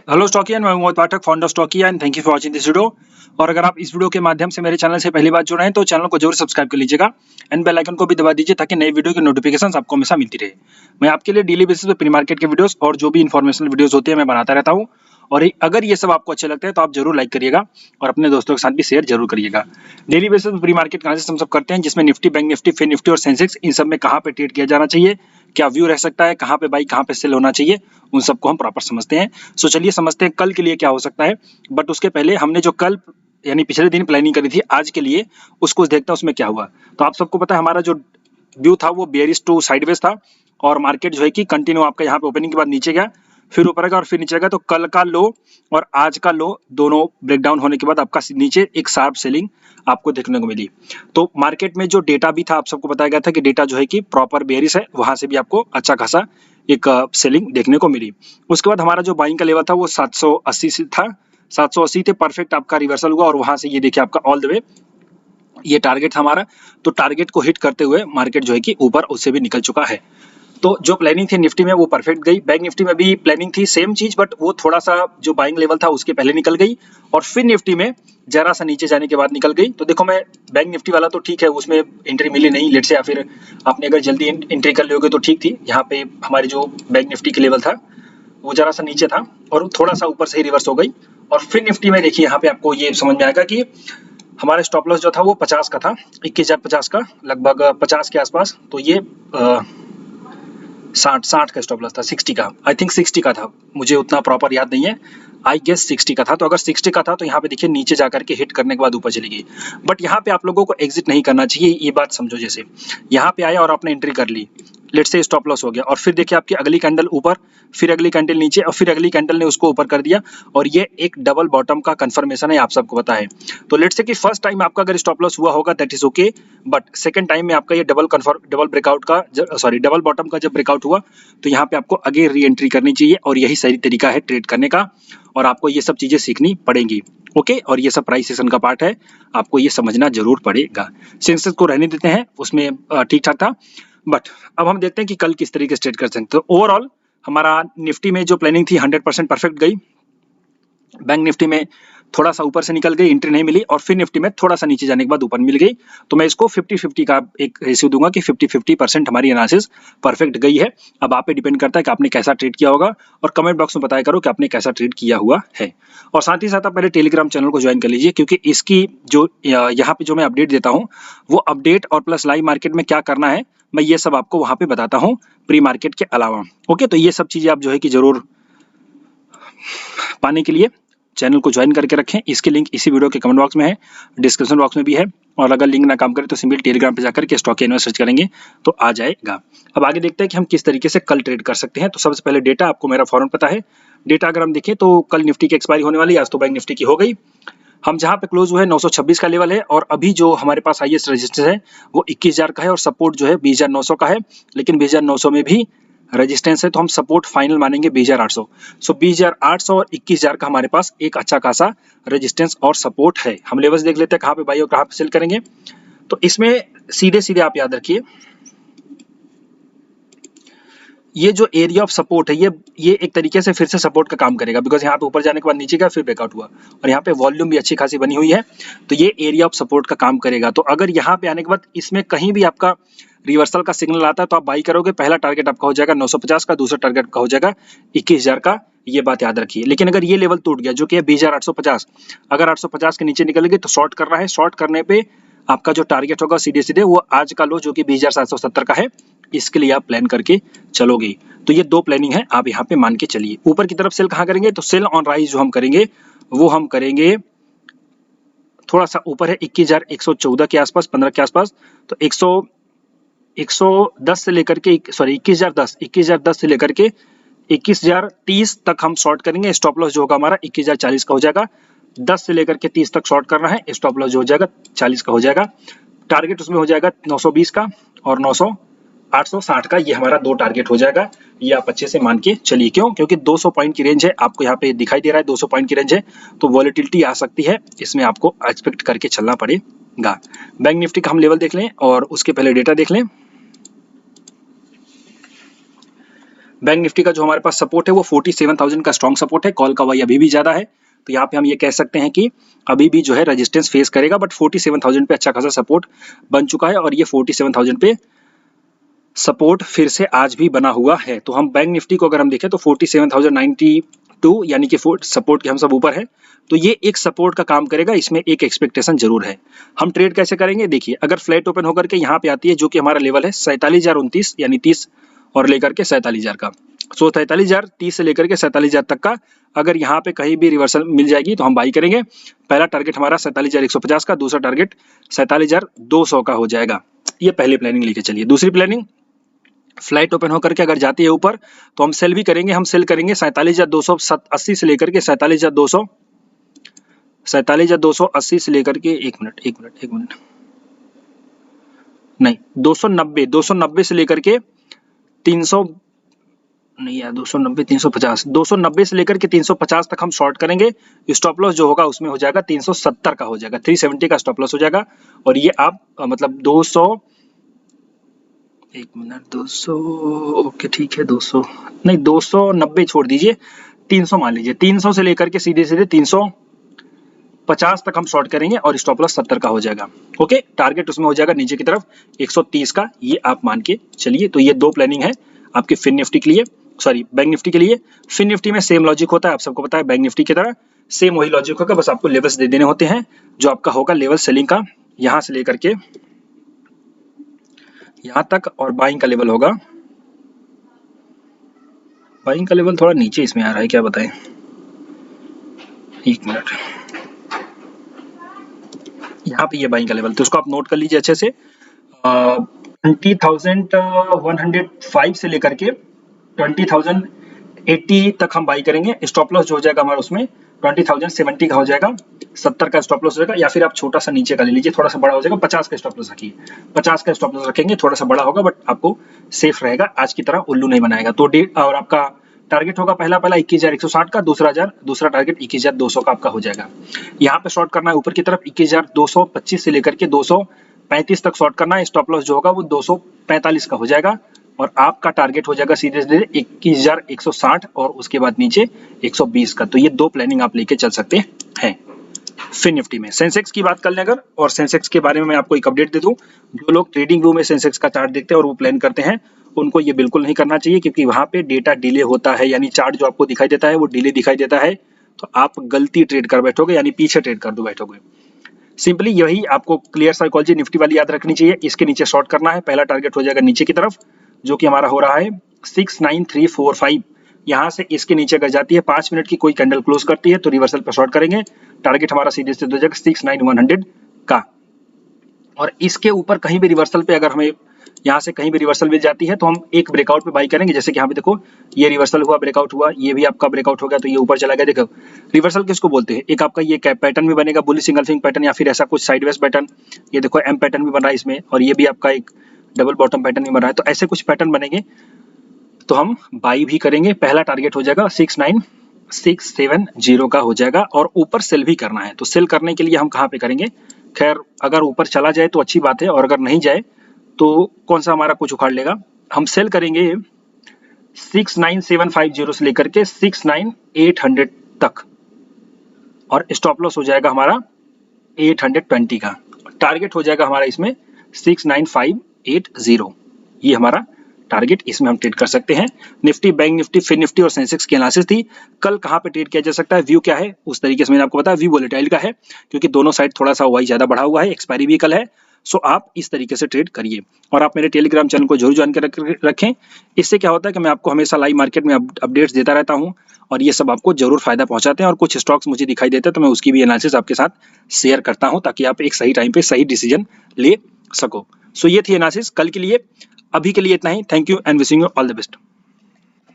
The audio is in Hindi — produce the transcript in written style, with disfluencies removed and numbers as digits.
हेलो स्टॉकियन, मैं Mohit Pathak, founder Stockia and thank you for watching this video. और अगर आप इस वीडियो के माध्यम से मेरे चैनल से पहली बार जुड़ रहे हैं तो चैनल को जरूर सब्सक्राइब कर लीजिएगा एंड बेल आइकन को भी दबा दीजिए ताकि नई वीडियो की नोटिफिकेशन आपको हमेशा मिलती रहे। मैं आपके लिए डेली बेसिस पे प्री मार्केट के वीडियोस और जो भी इन्फॉर्मेशनल वीडियोस होते हैं मैं बनाता रहता हूँ। और अगर ये सब आपको अच्छे लगते हैं तो आप जरूर लाइक करिएगा और अपने दोस्तों के साथ भी शेयर जरूर करिएगा। डेली बेसिस पे प्री मार्केट एनालिसिस हम सब करते हैं, जिसमें Nifty, bank Nifty, fin Nifty और सेंसेक्स, इन सब में कहाँ पे ट्रेड किया जाना चाहिए, क्या व्यू रह सकता है, कहाँ पे बाई कहाँ पे सेल होना चाहिए, उन सबको हम प्रॉपर समझते हैं। सो चलिए समझते हैं कल के लिए क्या हो सकता है। बट उसके पहले हमने जो कल यानी पिछले दिन प्लानिंग करी थी आज के लिए, उसको देखते हैं उसमें क्या हुआ। तो आप सबको पता है हमारा जो व्यू था वो बेयरिश टू साइडवेज था और मार्केट जो है कि कंटिन्यू आपका यहाँ पे ओपनिंग के बाद नीचे गया, फिर ऊपर गया और फिर नीचे गया। तो कल का लो और आज का लो दोनों ब्रेकडाउन होने के बाद आपका नीचे एक शार्प सेलिंग आपको देखने को मिली। तो मार्केट में जो डेटा भी था आप सबको बताया गया था कि डेटा जो है कि प्रॉपर बेयरिश है, वहां से भी आपको अच्छा खासा एक सेलिंग देखने को मिली। उसके बाद हमारा जो बाइंग का लेवल था वो 780 से था, 780 थे, परफेक्ट आपका रिवर्सल हुआ और वहां से ये देखिए आपका ऑल द वे ये टारगेट था हमारा। तो टारगेट को हिट करते हुए मार्केट जो है कि ऊपर उससे भी निकल चुका है। तो जो प्लानिंग थी निफ्टी में वो परफेक्ट गई, बैंक निफ्टी में भी प्लानिंग थी सेम चीज, बट वो थोड़ा सा जो बाइंग लेवल था उसके पहले निकल गई और फिर निफ्टी में जरा सा नीचे जाने के बाद निकल गई। तो देखो मैं बैंक निफ्टी वाला तो ठीक है, उसमें एंट्री मिली नहीं लेट से, या फिर आपने अगर जल्दी एंट्री कर लोगे तो ठीक थी। यहाँ पे हमारी जो बैंक निफ्टी के लेवल था वो जरा सा नीचे था और थोड़ा सा ऊपर से ही रिवर्स हो गई। और फिर निफ्टी में देखिए यहाँ पे आपको ये समझ में आएगा कि हमारा स्टॉप लॉस जो था वो 50 का था, 21,050 का, लगभग 50 के आसपास। तो ये 60 का स्टॉप लॉस था, 60 का, आई थिंक 60 का था, मुझे उतना प्रॉपर याद नहीं है, आई गेस 60 का था। तो अगर 60 का था तो यहाँ पे देखिए नीचे जाकर के हिट करने के बाद ऊपर चली गई। बट यहाँ पे आप लोगों को एग्जिट नहीं करना चाहिए, ये बात समझो। जैसे यहाँ पे आया और आपने एंट्री कर ली, लेट से स्टॉप लॉस हो गया और फिर देखिए आपकी अगली कैंडल ऊपर, फिर अगली कैंडल नीचे और फिर अगली कैंडल ने उसको ऊपर कर दिया और ये एक डबल बॉटम का कंफर्मेशन है, आप सबको पता है। तो लेट से कि फर्स्ट टाइम आपका अगर स्टॉप लॉस हुआ होगा that is okay, but second time में आपका ये डबल ब्रेकआउट का डबल बॉटम का जब ब्रेकआउट हुआ तो यहाँ पे आपको आगे री एंट्री करनी चाहिए और यही सही तरीका है ट्रेड करने का और आपको ये सब चीजें सीखनी पड़ेंगी। ओके, और ये सब प्राइस सेशन का पार्ट है, आपको ये समझना जरूर पड़ेगा। सेंसेक्स को रहने देते हैं, उसमें ठीक ठाक था। बट अब हम देखते हैं कि कल किस तरीके से ट्रेड कर सकते हैं। तो ओवरऑल हमारा निफ्टी में जो प्लानिंग थी 100% परफेक्ट गई, बैंक निफ्टी में थोड़ा सा ऊपर से निकल गई, एंट्री नहीं मिली और फिर निफ्टी में थोड़ा सा नीचे जाने के बाद ऊपर मिल गई। तो मैं इसको 50-50 का एक रेशियो दूंगा कि 50-50% हमारी एनालिसिस परफेक्ट गई है। अब आप पे डिपेंड करता है कि आपने कैसा ट्रेड किया होगा और कमेंट बॉक्स में बताया करो कि आपने कैसा ट्रेड किया हुआ है। और साथ ही साथ आप मेरे टेलीग्राम चैनल को ज्वाइन कर लीजिए, क्योंकि इसकी जो यहाँ पे जो मैं अपडेट देता हूँ वो अपडेट और प्लस लाइव मार्केट में क्या करना है मैं ये सब आपको वहां पे बताता हूँ प्री मार्केट के अलावा। ओके, तो ये सब चीजें आप जो है कि जरूर पाने के लिए चैनल को ज्वाइन करके रखें। इसके लिंक इसी वीडियो के कमेंट बॉक्स में है, डिस्क्रिप्शन बॉक्स में भी है, और अगर लिंक ना काम करे तो सिंपल टेलीग्राम पे जाकर के स्टॉक इन्वेस्ट सर्च करेंगे तो आ जाएगा। अब आगे देखते हैं कि हम किस तरीके से कल ट्रेड कर सकते हैं। तो सबसे पहले डेटा, आपको मेरा फॉर्म पता है। डेटा अगर हम देखें तो कल निफ्टी की एक्सपायरी होने वाली है, आज तो बैंक निफ्टी की हो गई। हम जहां पे क्लोज हुए 926 का लेवल है और अभी जो हमारे पास हाईएस्ट रेजिस्टेंस है वो 21,000 का है और सपोर्ट जो है 20,900 का है, लेकिन 20,900 में भी रेजिस्टेंस है तो हम सपोर्ट फाइनल मानेंगे 20,800। सो 20,800 और 21,000 का हमारे पास एक अच्छा खासा रेजिस्टेंस और सपोर्ट है। हम लेवल्स देख लेते हैं कहाँ पे बाई और कहाँ पे सेल करेंगे। तो इसमें सीधे सीधे आप याद रखिए, ये जो एरिया ऑफ सपोर्ट है ये एक तरीके से फिर से सपोर्ट का काम करेगा, बिकॉज यहाँ पे ऊपर जाने के बाद नीचे गया फिर ब्रेकआउट हुआ और यहाँ पे वॉल्यूम भी अच्छी खासी बनी हुई है, तो ये एरिया ऑफ सपोर्ट का काम करेगा। तो अगर यहाँ पे आने के बाद इसमें कहीं भी आपका रिवर्सल का सिग्नल आता है तो आप बाई करोगे। पहला टारगेट आपका हो जाएगा 950 का, दूसरा टारगेट आपका हो जाएगा 21,000 का, ये बात याद रखिए। लेकिन अगर ये लेवल टूट गया जो कि है 20,850, अगर 850 के नीचे निकलेंगे तो शॉर्ट करना है। शॉर्ट करने पे आपका जो टारगेट होगा सीधे सीधे वो आज का लो जो कि 20,770 का है, इसके लिए आप प्लान करके चलोगे। तो ये दो प्लानिंग है, आप यहाँ पे मान के चलिए। ऊपर की तरफ सेल कहाँ करेंगे, तो सेल ऑन राइज जो हम करेंगे वो हम करेंगे थोड़ा सा ऊपर है 21,114 के आसपास, 15 के आसपास। तो 110 से लेकर के 21,010 से लेकर के 21,030 तक हम शॉर्ट करेंगे। स्टॉप लॉस जो होगा हमारा 21,040 का हो जाएगा। 10 से लेकर के 30 तक शॉर्ट करना है, स्टॉप लॉस जो हो जाएगा 40 का हो जाएगा। टारगेट उसमें हो जाएगा 920 का और 860 का, ये हमारा दो टारगेट हो जाएगा। ये आप अच्छे से मान के चलिए, क्यों, क्योंकि 200 पॉइंट की रेंज है, आपको यहाँ पे दिखाई दे रहा है 200 पॉइंट की रेंज है, तो वॉलेटिलिटी आ सकती है, इसमें आपको एक्सपेक्ट करके चलना पड़ेगा। बैंक निफ्टी का हम लेवल देख लें और उसके पहले डेटा देख लें। बैंक निफ्टी का जो हमारे पास सपोर्ट है वो 47,000 का स्ट्रॉन्ग सपोर्ट है, कॉल का वाई अभी भी ज्यादा है, तो यहाँ पे हम ये कह सकते हैं कि अभी भी जो है रेजिस्टेंस फेस करेगा, बट 47,000 पे अच्छा खासा सपोर्ट बन चुका है और ये 47,000 पे सपोर्ट फिर से आज भी बना हुआ है। तो हम बैंक निफ्टी को अगर हम देखें तो 47,092 यानी कि सपोर्ट के हम सब ऊपर है, तो ये एक सपोर्ट का काम करेगा, इसमें एक एक्सपेक्टेशन जरूर है। हम ट्रेड कैसे करेंगे, देखिए अगर फ्लैट ओपन होकर के यहाँ पे आती है, जो कि हमारा लेवल है 47,029 यानी 30 और लेकर के 47,000 का, सो 43,030 से लेकर के 47,000 तक का अगर यहाँ पे कहीं भी रिवर्सल मिल जाएगी तो हम बाई करेंगे। पहला टारगेट हमारा 47,150 का, दूसरा टारगेट 47,200 का हो जाएगा। ये पहली प्लानिंग लेके चलिए। दूसरी प्लानिंग, फ्लाइट ओपन होकर के अगर जाती है ऊपर तो हम सेल भी करेंगे। हम सेल करेंगे 47,280 से लेकर के 47,280 से लेकर के एक मिनट नहीं 290 से लेकर के 300 नहीं यार 290 से लेकर के 350 तक हम शॉर्ट करेंगे। स्टॉप लॉस जो होगा उसमें हो जाएगा 370 का हो जाएगा, 370 का स्टॉप लॉस हो जाएगा। और ये आप मतलब 200 ओके ठीक है 200 नहीं 290 छोड़ दीजिए, 300 मान लीजिए। 300 से लेकर के सीधे 350 तक हम शॉर्ट करेंगे और स्टॉप लॉस 70 का हो जाएगा। ओके, टारगेट उसमें हो जाएगा नीचे की तरफ 130 का, ये आप मान के चलिए। तो ये दो प्लानिंग है आपके फिन निफ्टी के लिए, सॉरी बैंक निफ्टी के लिए। फिन निफ्टी में सेम लॉजिक होता है, आप सबको पता है, बैंक निफ्टी की तरह सेम वही लॉजिक होगा, बस आपको लेवल्स दे देने होते हैं। जो आपका होगा लेवल सेलिंग का यहां से लेकर के यहां तक, और बाइंग का लेवल होगा, बाइंग का लेवल थोड़ा नीचे इसमें आ रहा है, क्या बताएं, एक मिनट, यहाँ पे ये बाइंग का लेवल, तो उसको आप नोट कर लीजिए अच्छे से। 20,105 से लेकर के 20,080 तक हम बाई करेंगे। स्टॉप लॉस जो हो जाएगा हमारा उसमें 20,070 का हो जाएगा, 70 का स्टॉप लॉस हो जाएगा। या फिर आप छोटा सा नीचे का ले लीजिए, थोड़ा सा बड़ा हो जाएगा, 50 का स्टॉप लॉस रखिए। 50 का स्टॉप लॉस रखेंगे, थोड़ा सा बड़ा होगा बट आपको सेफ रहेगा, आज की तरह उल्लू नहीं बनाएगा। तो और आपका टारगेट होगा पहला 21,160 का, दूसरा टारगेट 21,200 का आपका हो जाएगा। यहाँ पे शॉर्ट करना है ऊपर की तरफ 21,225 से लेकर के 235 तक शॉर्ट करना है। स्टॉप लॉस जो होगा वो 245 का हो जाएगा और आपका टारगेट हो जाएगा सीधे सीधे 21,160 और उसके बाद नीचे 120 का। तो ये दो प्लानिंग आप लेके चल सकते हैं फिन निफ्टी में। सेंसेक्स की बात कर लें अगर, और सेंसेक्स के बारे में मैं आपको एक अपडेट दे दूं, जो लोग ट्रेडिंग व्यू में सेंसेक्स का चार्ट देखते हैं और वो प्लान करते हैं, उनको ये बिल्कुल नहीं करना चाहिए, क्योंकि वहां पे डेटा डिले होता है, यानी चार्ट जो आपको दिखाई देता है वो डिले दिखाई देता है, तो आप गलती ट्रेड कर बैठोगे, यानी पीछे ट्रेड कर दो बैठोगे। सिंपली यही आपको क्लियर साइकोलॉजी निफ्टी वाली याद रखनी चाहिए। इसके नीचे शॉर्ट करना है, पहला टारगेट हो जाएगा नीचे की तरफ, जो कि हमारा हो रहा है 69345। यहाँ से इसके नीचे अगर जाती है 5 मिनट की कोई कैंडल क्लोज करती है तो रिवर्सल पर शॉर्ट करेंगे। टारगेट हमारा सीधे से हो जाएगा 69100 का। और इसके ऊपर कहीं भी रिवर्सल पे अगर हमें यहाँ से कहीं भी रिवर्सल मिल जाती है तो हम एक ब्रेकआउट पे बाई करेंगे। जैसे कि यहाँ पे देखो ये रिवर्सल हुआ, ब्रेकआउट हुआ, ये भी आपका ब्रेकआउट हो गया, तो ये ऊपर चला गया। देखो रिवर्सल किसको बोलते हैं, एक आपका ये कैप पैटर्न भी बनेगा, बुलिश सिंगलफिंग पैटर्न, या फिर ऐसा कुछ साइडवेज पैटर्न। ये देखो एम पैटर्न भी बन रहा है इसमें, और ये भी आपका एक डबल बॉटम पैटर्न भी बन रहा है। तो ऐसे कुछ पैटर्न बनेंगे तो हम बाई भी करेंगे। पहला टारगेट हो जाएगा 69670 का हो जाएगा, और ऊपर सेल भी करना है। तो सेल करने के लिए हम कहाँ पे करेंगे, खैर अगर ऊपर चला जाए तो अच्छी बात है, और अगर नहीं जाए तो कौन सा हमारा कुछ उखाड़ लेगा। हम सेल करेंगे 69750 से लेकर के 69800 तक, और स्टॉप लॉस हो जाएगा हमारा 820 का। टारगेट हो जाएगा हमारा इसमें 69580, ये हमारा टारगेट, इसमें हम ट्रेड कर सकते हैं। Nifty, bank Nifty, fin Nifty और सेंसेक्स की एनालिसिस थी। कल कहाँ पे ट्रेड किया जा सकता है, व्यू क्या है, उस तरीके से मैंने आपको बताया। व्यू वोलेटाइल का है, क्योंकि दोनों साइड थोड़ा सा वाई ज्यादा बढ़ा हुआ है, एक्सपायरी भी कल है, सो आप इस तरीके से ट्रेड करिए। और आप मेरे टेलीग्राम चैनल को जरूर ज्वाइन कर रखें। इससे क्या होता है कि मैं आपको हमेशा लाइव मार्केट में अपडेट्स देता रहता हूँ, और ये सब आपको जरूर फायदा पहुंचाते हैं। और कुछ स्टॉक्स मुझे दिखाई देते हैं तो मैं उसकी भी एनालिसिस आपके साथ शेयर करता हूँ, ताकि आप एक सही टाइम पे सही डिसीजन ले सको। सो ये थी एनालिसिस कल के लिए। अभी के लिए इतना ही। Thank you and wishing you all the best.